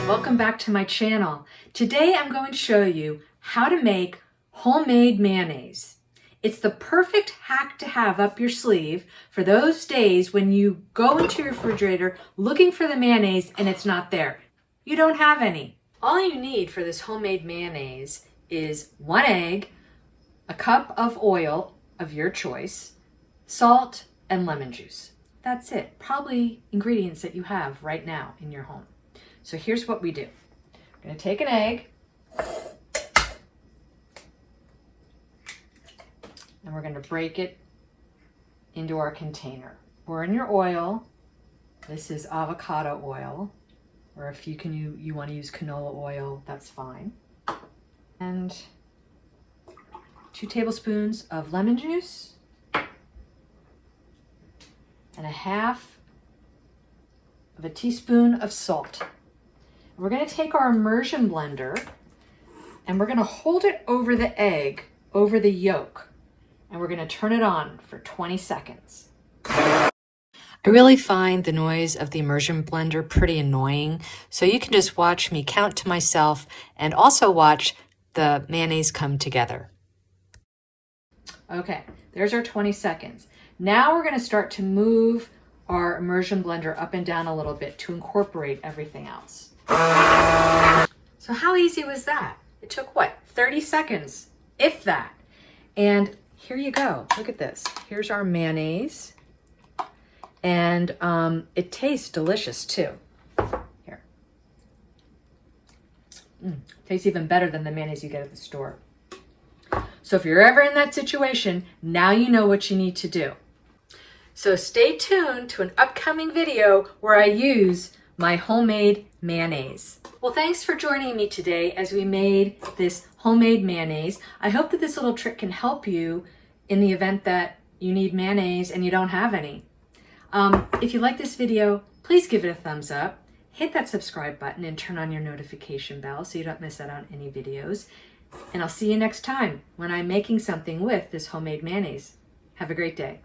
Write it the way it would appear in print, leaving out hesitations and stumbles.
welcome back to my channel. Today I'm going to show you how to make homemade mayonnaise. It's the perfect hack to have up your sleeve for those days when you go into your refrigerator looking for the mayonnaise and it's not there. You don't have any. All you need for this homemade mayonnaise is 1 egg, a cup of oil of your choice, salt, and lemon juice. That's it. Probably ingredients that you have right now in your home. So here's what we do. We're going to take an egg and we're going to break it into our container. Pour in your oil. This is avocado oil, or if you want to use canola oil, that's fine. And 2 tablespoons of lemon juice and 1/2 of a teaspoon of salt. We're going to take our immersion blender and we're going to hold it over the egg, over the yolk, and we're going to turn it on for 20 seconds. I really find the noise of the immersion blender pretty annoying, so you can just watch me count to myself and also watch the mayonnaise come together. Okay, there's our 20 seconds. Now we're going to start to move our immersion blender up and down a little bit to incorporate everything else. So how easy was that? It took what, 30 seconds, if that. And here you go. Look at this. Here's our mayonnaise. And it tastes delicious too. Here. Tastes even better than the mayonnaise you get at the store. So if you're ever in that situation, now you know what you need to do. So stay tuned to an upcoming video where I use my homemade mayonnaise. Well, thanks for joining me today as we made this homemade mayonnaise. I hope that this little trick can help you in the event that you need mayonnaise and you don't have any. If you like this video, please give it a thumbs up, hit that subscribe button and turn on your notification bell so you don't miss out on any videos. And I'll see you next time when I'm making something with this homemade mayonnaise. Have a great day.